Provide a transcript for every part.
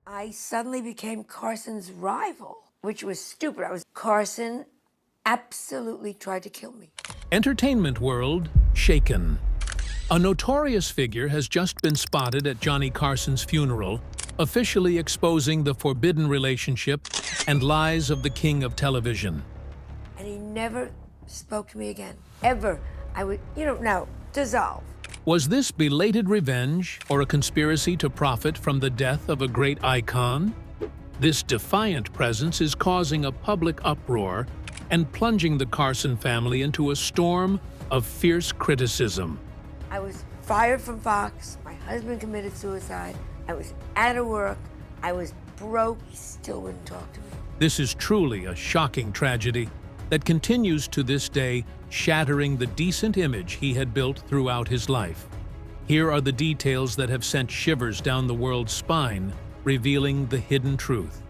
I suddenly became Carson's rival, which was stupid. Carson absolutely tried to kill me. Entertainment world shaken. A notorious figure has just been spotted at Johnny Carson's funeral, officially exposing the forbidden relationship and lies of the king of television. And he never spoke to me again, ever. I would, now, dissolve. Was this belated revenge or a conspiracy to profit from the death of a great icon? This defiant presence is causing a public uproar and plunging the Carson family into a storm of fierce criticism. I was fired from Fox. My husband committed suicide. I was out of work. I was broke. He still wouldn't talk to me. This is truly a shocking tragedy that continues to this day, shattering the decent image he had built throughout his life. Here are the details that have sent shivers down the world's spine, revealing the hidden truth.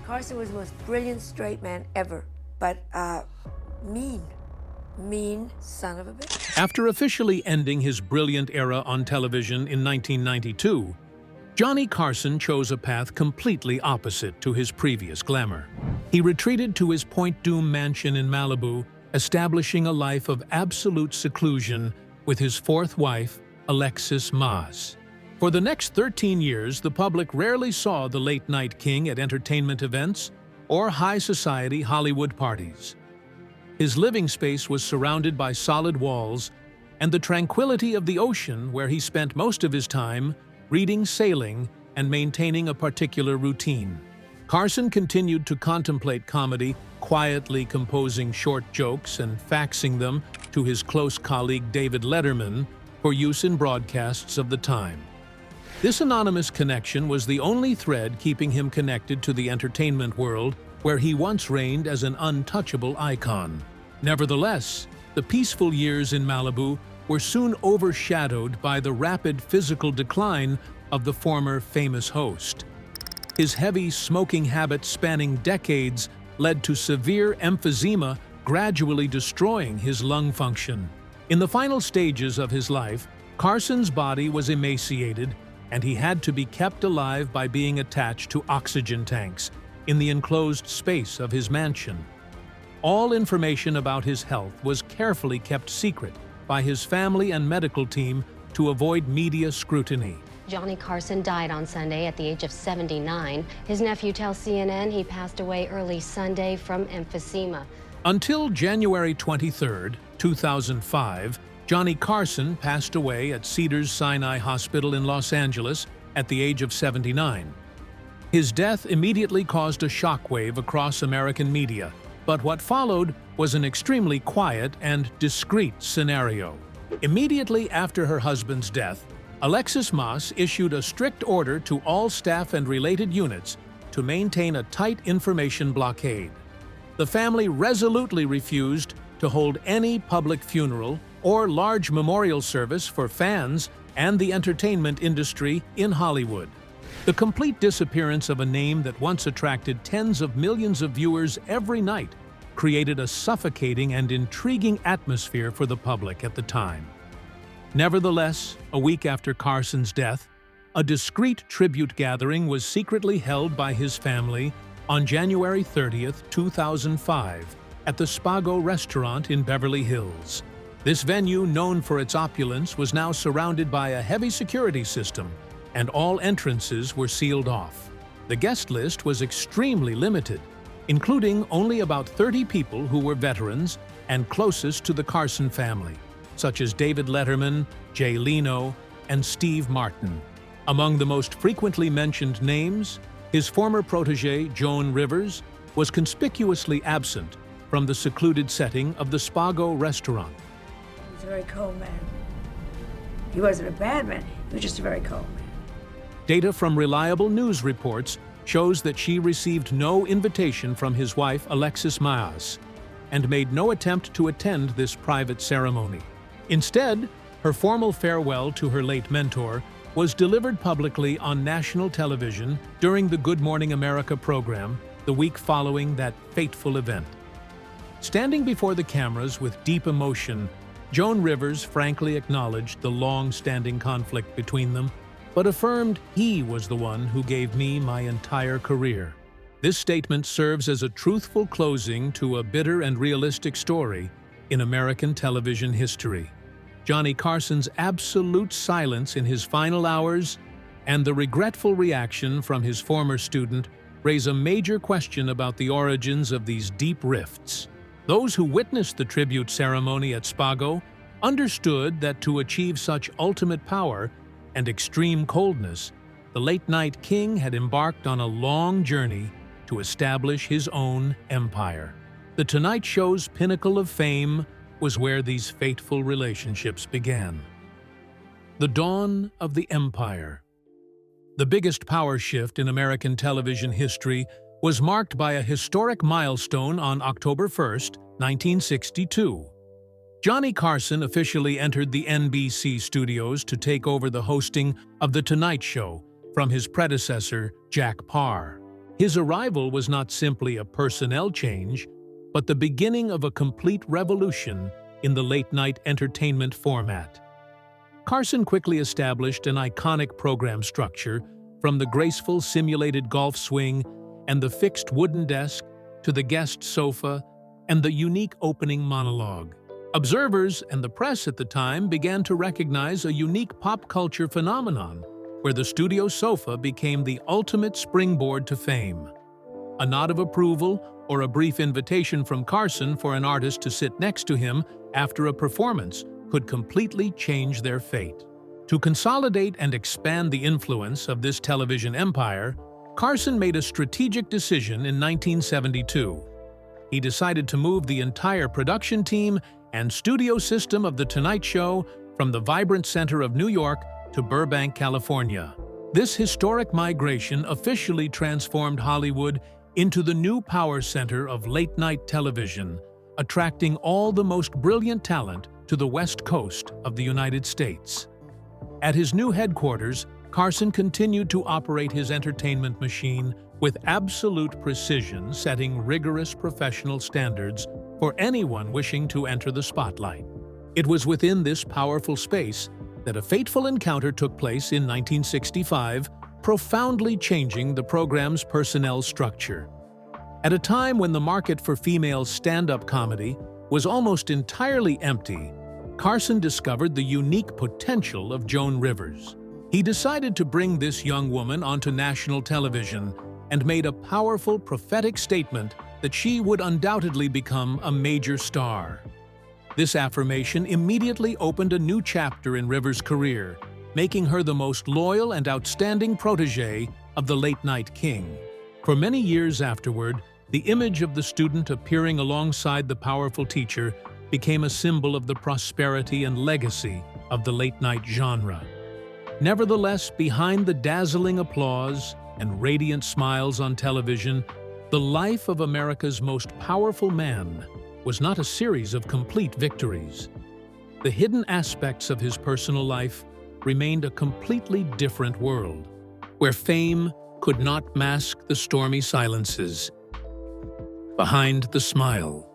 Carson was the most brilliant straight man ever, but mean son of a bitch. After officially ending his brilliant era on television in 1992, Johnny Carson chose a path completely opposite to his previous glamour. He retreated to his Point Dume mansion in Malibu, establishing a life of absolute seclusion with his fourth wife, Alexis Maas. For the next 13 years, the public rarely saw the late-night king at entertainment events or high society Hollywood parties. His living space was surrounded by solid walls and the tranquility of the ocean, where he spent most of his time reading, sailing, and maintaining a particular routine. Carson continued to contemplate comedy, quietly composing short jokes and faxing them to his close colleague David Letterman for use in broadcasts of the time. This anonymous connection was the only thread keeping him connected to the entertainment world, where he once reigned as an untouchable icon. Nevertheless, the peaceful years in Malibu were soon overshadowed by the rapid physical decline of the former famous host. His heavy smoking habits spanning decades led to severe emphysema, gradually destroying his lung function. In the final stages of his life, Carson's body was emaciated, and he had to be kept alive by being attached to oxygen tanks in the enclosed space of his mansion. All information about his health was carefully kept secret by his family and medical team to avoid media scrutiny. Johnny Carson died on Sunday at the age of 79. His nephew tells CNN he passed away early Sunday from emphysema. Until January 23, 2005, Johnny Carson passed away at Cedars-Sinai Hospital in Los Angeles at the age of 79. His death immediately caused a shockwave across American media, but what followed was an extremely quiet and discreet scenario. Immediately after her husband's death, Alexis Maas issued a strict order to all staff and related units to maintain a tight information blockade. The family resolutely refused to hold any public funeral or large memorial service for fans and the entertainment industry in Hollywood. The complete disappearance of a name that once attracted tens of millions of viewers every night created a suffocating and intriguing atmosphere for the public at the time. Nevertheless, a week after Carson's death, a discreet tribute gathering was secretly held by his family on January 30, 2005, at the Spago restaurant in Beverly Hills. This venue, known for its opulence, was now surrounded by a heavy security system, and all entrances were sealed off. The guest list was extremely limited, including only about 30 people who were veterans and closest to the Carson family, such as David Letterman, Jay Leno, and Steve Martin. Among the most frequently mentioned names, his former protege, Joan Rivers, was conspicuously absent from the secluded setting of the Spago restaurant. He was a very cold man. He wasn't a bad man, he was just a very cold man. Data from reliable news reports shows that she received no invitation from his wife, Alexis Maas, and made no attempt to attend this private ceremony. Instead, her formal farewell to her late mentor was delivered publicly on national television during the Good Morning America program the week following that fateful event. Standing before the cameras with deep emotion, Joan Rivers frankly acknowledged the long-standing conflict between them, but affirmed he was the one who gave me my entire career. This statement serves as a truthful closing to a bitter and realistic story in American television history. Johnny Carson's absolute silence in his final hours and the regretful reaction from his former student raise a major question about the origins of these deep rifts. Those who witnessed the tribute ceremony at Spago understood that to achieve such ultimate power and extreme coldness, the late-night king had embarked on a long journey to establish his own empire. The Tonight Show's pinnacle of fame was where these fateful relationships began. The dawn of the empire. The biggest power shift in American television history was marked by a historic milestone on October 1, 1962. Johnny Carson officially entered the NBC studios to take over the hosting of The Tonight Show from his predecessor, Jack Paar. His arrival was not simply a personnel change, but the beginning of a complete revolution in the late-night entertainment format. Carson quickly established an iconic program structure, from the graceful simulated golf swing and the fixed wooden desk to the guest sofa and the unique opening monologue. Observers and the press at the time began to recognize a unique pop culture phenomenon where the studio sofa became the ultimate springboard to fame. A nod of approval or a brief invitation from Carson for an artist to sit next to him after a performance could completely change their fate. To consolidate and expand the influence of this television empire, Carson made a strategic decision in 1972. He decided to move the entire production team and studio system of The Tonight Show from the vibrant center of New York to Burbank, California. This historic migration officially transformed Hollywood into the new power center of late-night television, attracting all the most brilliant talent to the West Coast of the United States. At his new headquarters, Carson continued to operate his entertainment machine with absolute precision, setting rigorous professional standards for anyone wishing to enter the spotlight. It was within this powerful space that a fateful encounter took place in 1965, profoundly changing the program's personnel structure. At a time when the market for female stand-up comedy was almost entirely empty, Carson discovered the unique potential of Joan Rivers. He decided to bring this young woman onto national television and made a powerful prophetic statement that she would undoubtedly become a major star. This affirmation immediately opened a new chapter in Rivers' career, making her the most loyal and outstanding protégé of the late-night king. For many years afterward, the image of the student appearing alongside the powerful teacher became a symbol of the prosperity and legacy of the late-night genre. Nevertheless, behind the dazzling applause and radiant smiles on television, the life of America's most powerful man was not a series of complete victories. The hidden aspects of his personal life remained a completely different world, where fame could not mask the stormy silences behind the smile.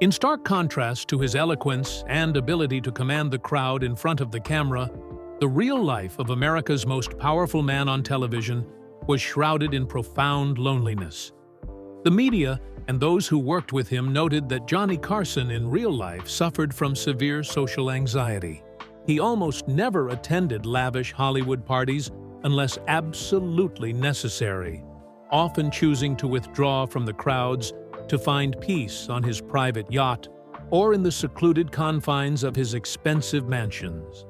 In stark contrast to his eloquence and ability to command the crowd in front of the camera, the real life of America's most powerful man on television was shrouded in profound loneliness. The media and those who worked with him noted that Johnny Carson in real life suffered from severe social anxiety. He almost never attended lavish Hollywood parties unless absolutely necessary, often choosing to withdraw from the crowds to find peace on his private yacht or in the secluded confines of his expensive mansions.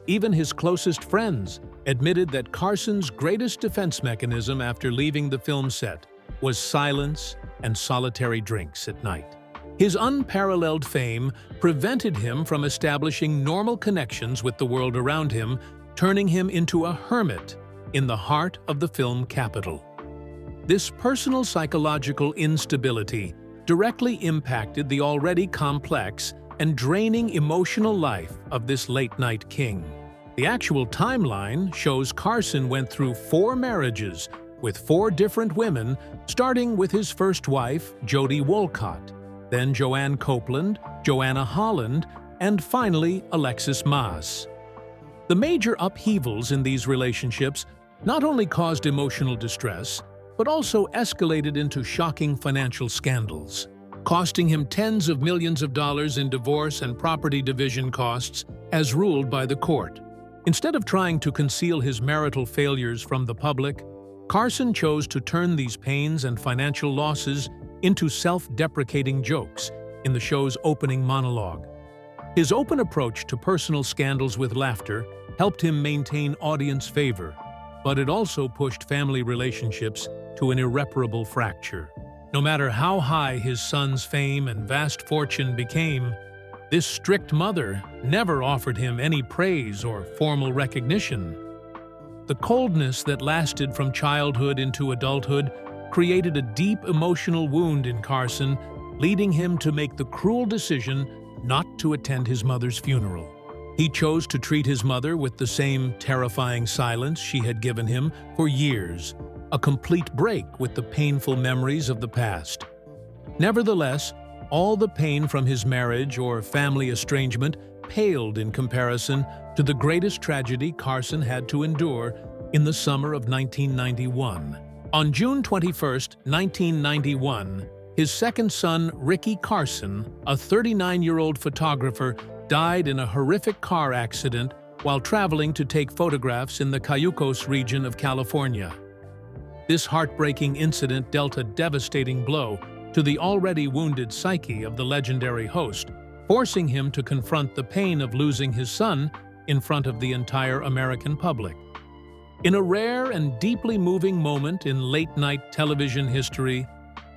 Even his closest friends admitted that Carson's greatest defense mechanism after leaving the film set was silence and solitary drinks at night. His unparalleled fame prevented him from establishing normal connections with the world around him, turning him into a hermit in the heart of the film capital. This personal psychological instability directly impacted the already complex and draining emotional life of this late-night king. The actual timeline shows Carson went through 4 marriages with 4 different women, starting with his first wife, Jody Wolcott, then Joanne Copeland, Joanna Holland, and finally Alexis Maas. The major upheavals in these relationships not only caused emotional distress, but also escalated into shocking financial scandals, costing him tens of millions of dollars in divorce and property division costs as ruled by the court. Instead of trying to conceal his marital failures from the public, Carson chose to turn these pains and financial losses into self-deprecating jokes in the show's opening monologue. His open approach to personal scandals with laughter helped him maintain audience favor, but it also pushed family relationships to an irreparable fracture. No matter how high his son's fame and vast fortune became, this strict mother never offered him any praise or formal recognition. The coldness that lasted from childhood into adulthood created a deep emotional wound in Carson, leading him to make the cruel decision not to attend his mother's funeral. He chose to treat his mother with the same terrifying silence she had given him for years, a complete break with the painful memories of the past. Nevertheless, all the pain from his marriage or family estrangement paled in comparison to the greatest tragedy Carson had to endure in the summer of 1991. On June 21, 1991, his second son, Ricky Carson, a 39-year-old photographer, died in a horrific car accident while traveling to take photographs in the Cayucos region of California. This heartbreaking incident dealt a devastating blow to the already wounded psyche of the legendary host, forcing him to confront the pain of losing his son in front of the entire American public. In a rare and deeply moving moment in late-night television history,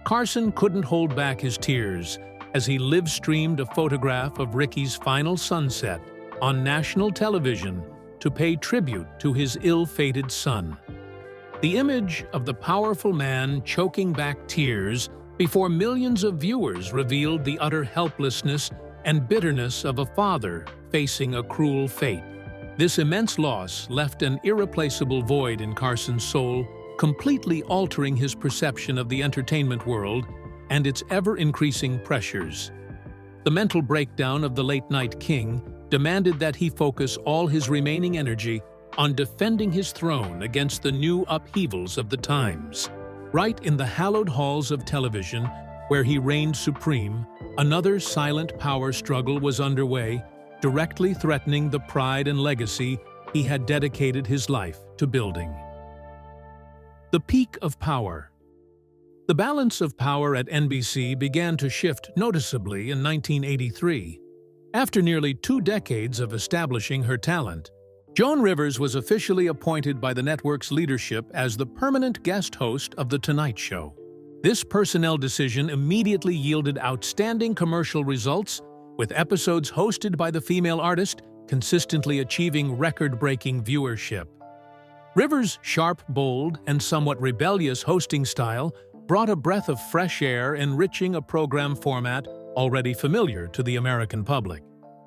Carson couldn't hold back his tears as he live-streamed a photograph of Ricky's final sunset on national television to pay tribute to his ill-fated son. The image of the powerful man choking back tears before millions of viewers revealed the utter helplessness and bitterness of a father facing a cruel fate. This immense loss left an irreplaceable void in Carson's soul, completely altering his perception of the entertainment world and its ever-increasing pressures. The mental breakdown of the late-night king demanded that he focus all his remaining energy on defending his throne against the new upheavals of the times. Right in the hallowed halls of television, where he reigned supreme, another silent power struggle was underway, directly threatening the pride and legacy he had dedicated his life to building. The peak of power. The balance of power at NBC began to shift noticeably in 1983. After nearly 2 decades of establishing her talent, Joan Rivers was officially appointed by the network's leadership as the permanent guest host of The Tonight Show. This personnel decision immediately yielded outstanding commercial results, with episodes hosted by the female artist consistently achieving record-breaking viewership. Rivers' sharp, bold, and somewhat rebellious hosting style brought a breath of fresh air, enriching a program format already familiar to the American public.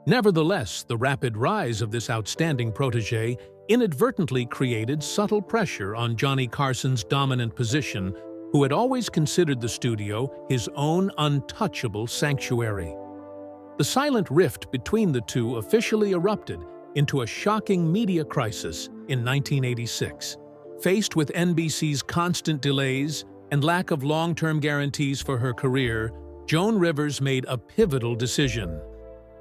Nevertheless, the rapid rise of this outstanding protégé inadvertently created subtle pressure on Johnny Carson's dominant position, who had always considered the studio his own untouchable sanctuary. The silent rift between the two officially erupted into a shocking media crisis in 1986. Faced with NBC's constant delays and lack of long-term guarantees for her career, Joan Rivers made a pivotal decision.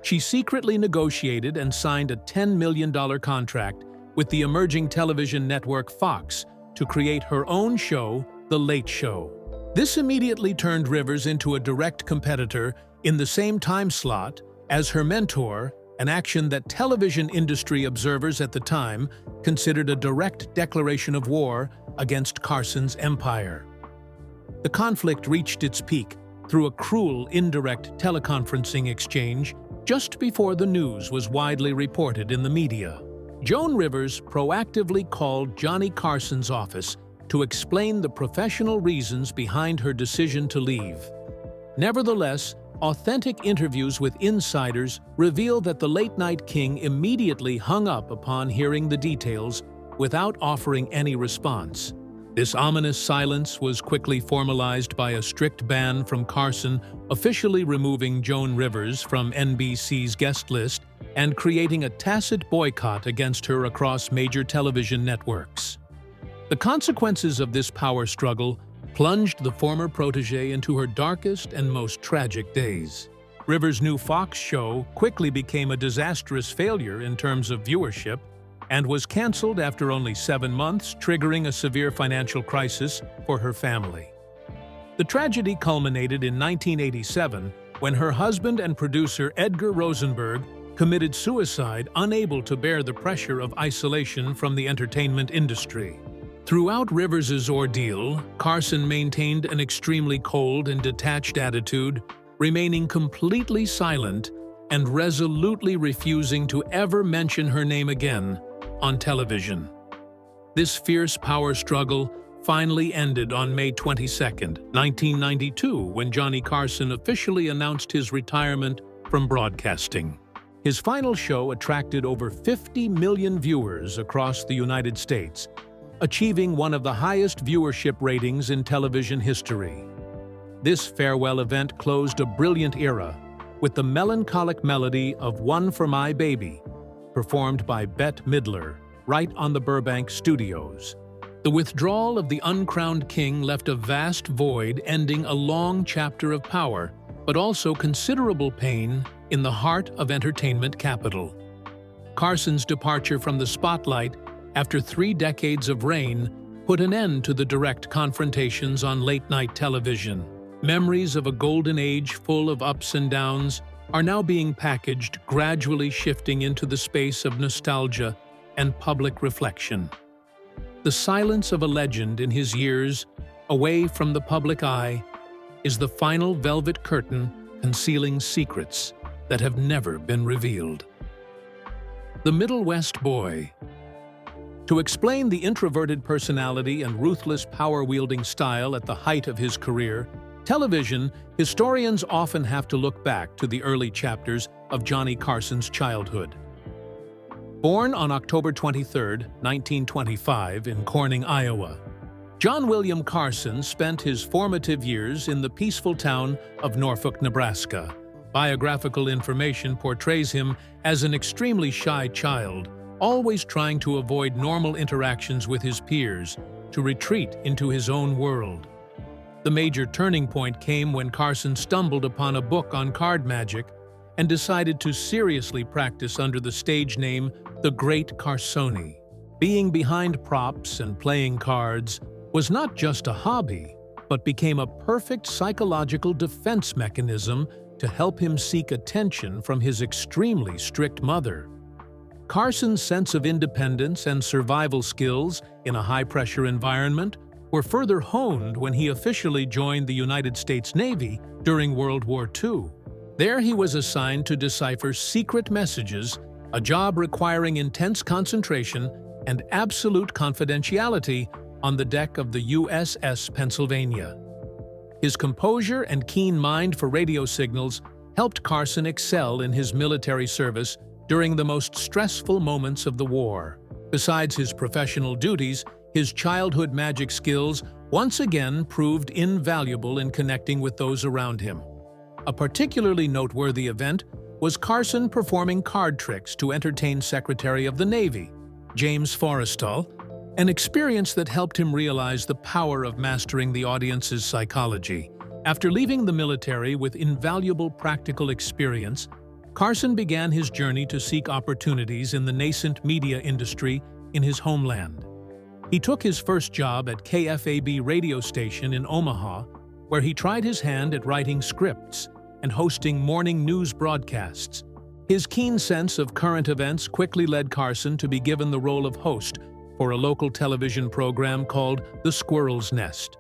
She secretly negotiated and signed a $10 million contract with the emerging television network Fox to create her own show, The Late Show. This immediately turned Rivers into a direct competitor in the same time slot as her mentor, an action that television industry observers at the time considered a direct declaration of war against Carson's empire. The conflict reached its peak through a cruel, indirect teleconferencing exchange just before the news was widely reported in the media. Joan Rivers proactively called Johnny Carson's office to explain the professional reasons behind her decision to leave. Nevertheless, authentic interviews with insiders reveal that the late-night king immediately hung up upon hearing the details without offering any response. This ominous silence was quickly formalized by a strict ban from Carson, officially removing Joan Rivers from NBC's guest list and creating a tacit boycott against her across major television networks. The consequences of this power struggle plunged the former protégé into her darkest and most tragic days. Rivers' new Fox show quickly became a disastrous failure in terms of viewership and was canceled after only 7 months, triggering a severe financial crisis for her family. The tragedy culminated in 1987 when her husband and producer Edgar Rosenberg committed suicide, unable to bear the pressure of isolation from the entertainment industry. Throughout Rivers' ordeal, Carson maintained an extremely cold and detached attitude, remaining completely silent and resolutely refusing to ever mention her name again on television. This fierce power struggle finally ended on May 22, 1992, when Johnny Carson officially announced his retirement from broadcasting. His final show attracted over 50 million viewers across the United States, achieving one of the highest viewership ratings in television history. This farewell event closed a brilliant era with the melancholic melody of "One for My Baby," performed by Bette Midler, right on the Burbank studios. The withdrawal of the uncrowned king left a vast void, ending a long chapter of power, but also considerable pain in the heart of entertainment capital. Carson's departure from the spotlight after 3 decades of reign put an end to the direct confrontations on late-night television. Memories of a golden age full of ups and downs are now being packaged, gradually shifting into the space of nostalgia and public reflection. The silence of a legend in his years away from the public eye is the final velvet curtain concealing secrets that have never been revealed. The Middle West Boy. To explain the introverted personality and ruthless power-wielding style at the height of his career, television historians often have to look back to the early chapters of Johnny Carson's childhood. Born on October 23, 1925, in Corning, Iowa, John William Carson spent his formative years in the peaceful town of Norfolk, Nebraska. Biographical information portrays him as an extremely shy child, always trying to avoid normal interactions with his peers, to retreat into his own world. The major turning point came when Carson stumbled upon a book on card magic and decided to seriously practice under the stage name The Great Carsoni. Being behind props and playing cards was not just a hobby, but became a perfect psychological defense mechanism to help him seek attention from his extremely strict mother. Carson's sense of independence and survival skills in a high-pressure environment were further honed when he officially joined the United States Navy during World War II. There he was assigned to decipher secret messages, a job requiring intense concentration and absolute confidentiality on the deck of the USS Pennsylvania. His composure and keen mind for radio signals helped Carson excel in his military service during the most stressful moments of the war. Besides his professional duties, his childhood magic skills once again proved invaluable in connecting with those around him. A particularly noteworthy event was Carson performing card tricks to entertain Secretary of the Navy, James Forrestal, an experience that helped him realize the power of mastering the audience's psychology. After leaving the military with invaluable practical experience, Carson began his journey to seek opportunities in the nascent media industry in his homeland. He took his first job at KFAB radio station in Omaha, where he tried his hand at writing scripts and hosting morning news broadcasts. His keen sense of current events quickly led Carson to be given the role of host for a local television program called The Squirrel's Nest.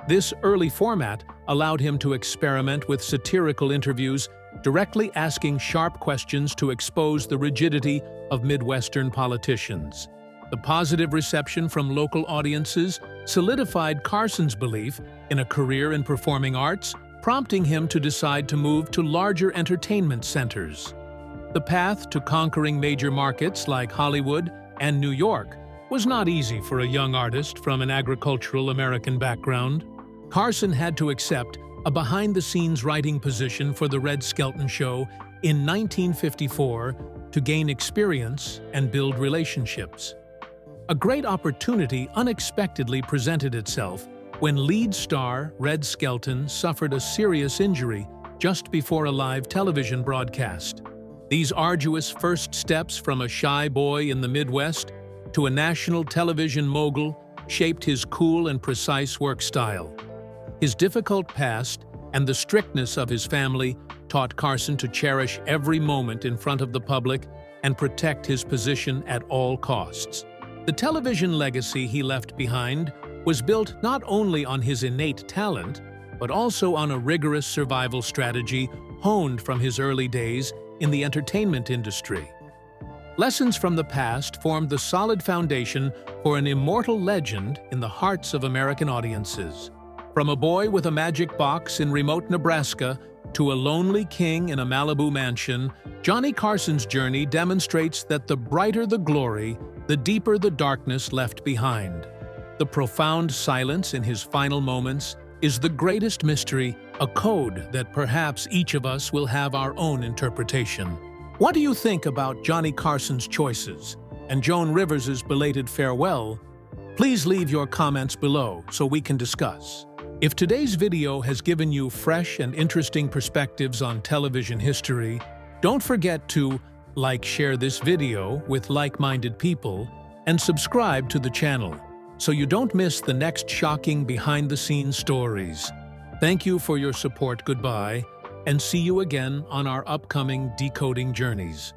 This early format allowed him to experiment with satirical interviews, directly asking sharp questions to expose the rigidity of Midwestern politicians. The positive reception from local audiences solidified Carson's belief in a career in performing arts, prompting him to decide to move to larger entertainment centers. The path to conquering major markets like Hollywood and New York was not easy for a young artist from an agricultural American background. Carson had to accept a behind-the-scenes writing position for The Red Skelton Show in 1954 to gain experience and build relationships. A great opportunity unexpectedly presented itself when lead star Red Skelton suffered a serious injury just before a live television broadcast. These arduous first steps from a shy boy in the Midwest to a national television mogul shaped his cool and precise work style. His difficult past and the strictness of his family taught Carson to cherish every moment in front of the public and protect his position at all costs. The television legacy he left behind was built not only on his innate talent, but also on a rigorous survival strategy honed from his early days in the entertainment industry. Lessons from the past formed the solid foundation for an immortal legend in the hearts of American audiences. From a boy with a magic box in remote Nebraska to a lonely king in a Malibu mansion, Johnny Carson's journey demonstrates that the brighter the glory, the deeper the darkness left behind. The profound silence in his final moments is the greatest mystery, a code that perhaps each of us will have our own interpretation. What do you think about Johnny Carson's choices and Joan Rivers's belated farewell? Please leave your comments below so we can discuss. If today's video has given you fresh and interesting perspectives on television history, don't forget to share this video with like-minded people and subscribe to the channel so you don't miss the next shocking behind-the-scenes stories. Thank you for your support. Goodbye, and see you again on our upcoming decoding journeys.